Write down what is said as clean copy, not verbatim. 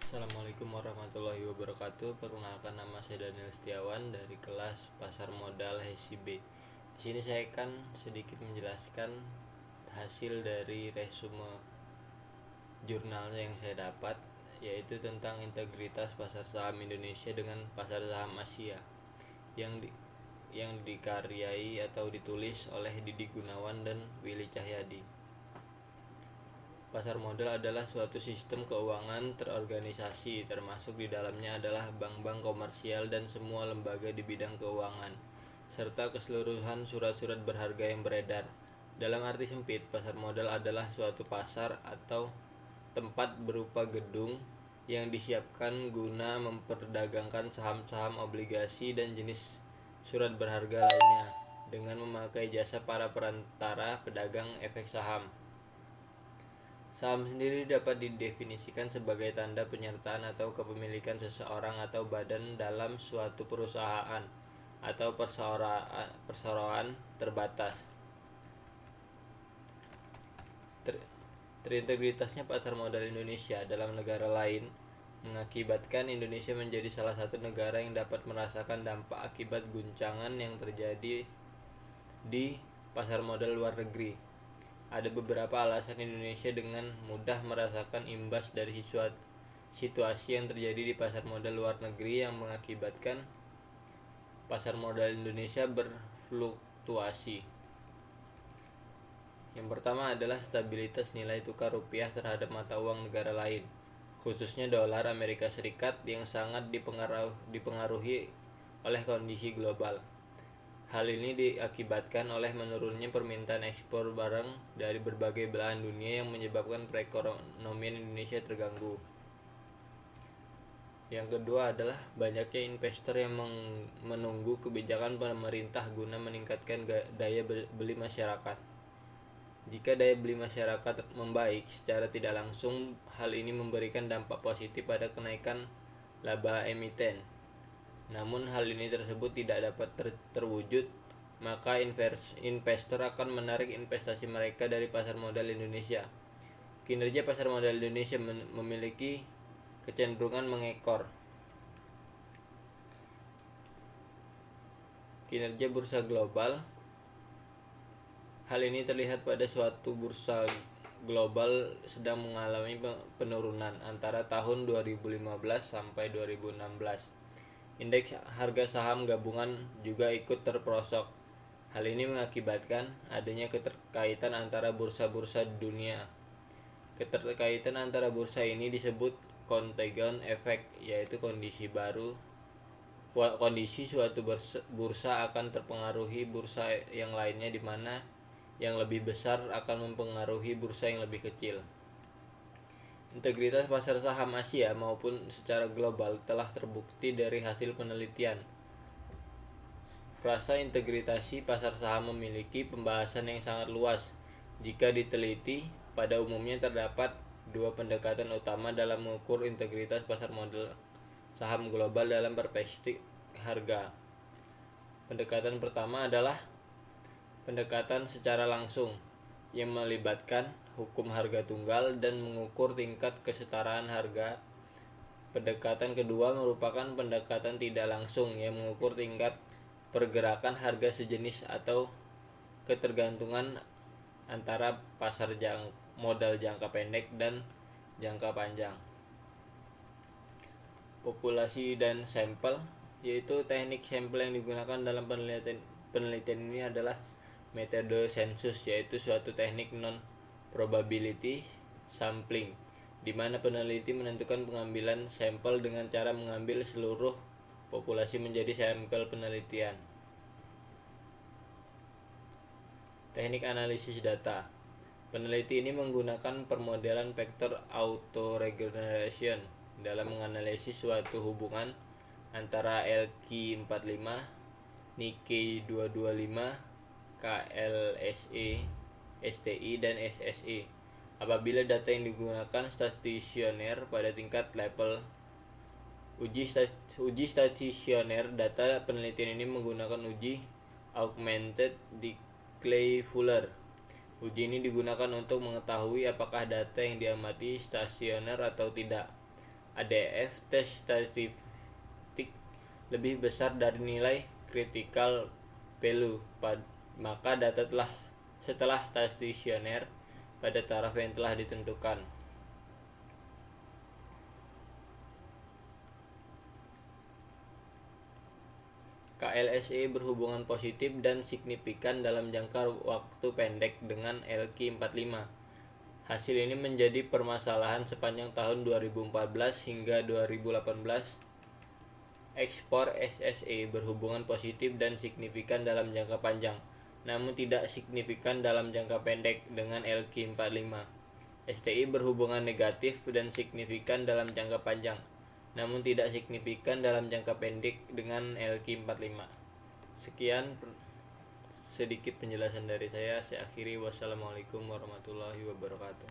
Assalamualaikum warahmatullahi wabarakatuh. Perkenalkan, nama saya Daniel Setiawan dari kelas Pasar Modal HSIB. Di sini saya akan sedikit menjelaskan hasil dari resume jurnal yang saya dapat, yaitu tentang integritas pasar saham Indonesia dengan pasar saham Asia yang dikaryai atau ditulis oleh Didi Gunawan dan Willy Cahyadi. Pasar modal adalah suatu sistem keuangan terorganisasi, termasuk di dalamnya adalah bank-bank komersial dan semua lembaga di bidang keuangan, serta keseluruhan surat-surat berharga yang beredar. Dalam arti sempit, pasar modal adalah suatu pasar atau tempat berupa gedung yang disiapkan guna memperdagangkan saham-saham, obligasi, dan jenis surat berharga lainnya dengan memakai jasa para perantara pedagang efek saham. Saham sendiri dapat didefinisikan sebagai tanda penyertaan atau kepemilikan seseorang atau badan dalam suatu perusahaan atau perseroan terbatas. Terintegritasnya pasar modal Indonesia dalam negara lain mengakibatkan Indonesia menjadi salah satu negara yang dapat merasakan dampak akibat guncangan yang terjadi di pasar modal luar negeri. Ada beberapa alasan Indonesia dengan mudah merasakan imbas dari situasi yang terjadi di pasar modal luar negeri yang mengakibatkan pasar modal Indonesia berfluktuasi. Yang pertama adalah stabilitas nilai tukar rupiah terhadap mata uang negara lain, khususnya dolar Amerika Serikat yang sangat dipengaruhi oleh kondisi global. Hal ini diakibatkan oleh menurunnya permintaan ekspor barang dari berbagai belahan dunia yang menyebabkan perekonomian Indonesia terganggu. Yang kedua adalah banyaknya investor yang menunggu kebijakan pemerintah guna meningkatkan daya beli masyarakat. Jika daya beli masyarakat membaik secara tidak langsung, hal ini memberikan dampak positif pada kenaikan laba emiten. Namun hal ini tersebut tidak dapat terwujud, maka investor akan menarik investasi mereka dari pasar modal Indonesia. Kinerja pasar modal Indonesia memiliki kecenderungan mengekor. Kinerja bursa global. Hal ini terlihat pada suatu bursa global sedang mengalami penurunan antara tahun 2015 sampai 2016. Indeks harga saham gabungan juga ikut terperosok. Hal ini mengakibatkan adanya keterkaitan antara bursa-bursa dunia. Keterkaitan antara bursa ini disebut contagion effect, yaitu kondisi suatu bursa akan terpengaruhi bursa yang lainnya, di mana yang lebih besar akan mempengaruhi bursa yang lebih kecil. Integritas pasar saham Asia maupun secara global telah terbukti dari hasil penelitian. Frasa integritasi pasar saham memiliki pembahasan yang sangat luas. Jika diteliti, pada umumnya terdapat dua pendekatan utama dalam mengukur integritas pasar modal saham global dalam perspektif harga. Pendekatan pertama adalah pendekatan secara langsung, yang melibatkan hukum harga tunggal dan mengukur tingkat kesetaraan harga. Pendekatan kedua merupakan pendekatan tidak langsung yang mengukur tingkat pergerakan harga sejenis atau ketergantungan antara pasar modal jangka pendek dan jangka panjang. Populasi dan sampel, yaitu teknik sampel yang digunakan dalam penelitian ini adalah metode sensus, yaitu suatu teknik non-probability sampling, di mana peneliti menentukan pengambilan sampel dengan cara mengambil seluruh populasi menjadi sampel penelitian. Teknik analisis data. Peneliti ini menggunakan permodelan vektor autoregeneration dalam menganalisis suatu hubungan antara LQ45, Nikkei 225, KLSE, STI, dan SSE. Apabila data yang digunakan stasioner pada tingkat level uji stasioner, data penelitian ini menggunakan uji augmented Clay-Fuller. Uji ini digunakan untuk mengetahui apakah data yang diamati stasioner atau tidak. ADF tes statistik lebih besar dari nilai critical value, maka data setelah stasioner pada taraf yang telah ditentukan. KLSE berhubungan positif dan signifikan dalam jangka waktu pendek dengan LQ45. Hasil ini menjadi permasalahan sepanjang tahun 2014 hingga 2018. Ekspor SSE berhubungan positif dan signifikan dalam jangka panjang, namun tidak signifikan dalam jangka pendek dengan LQ45. STI berhubungan negatif dan signifikan dalam jangka panjang, namun tidak signifikan dalam jangka pendek dengan LQ45. Sekian sedikit penjelasan dari saya akhiri. Wassalamualaikum warahmatullahi wabarakatuh.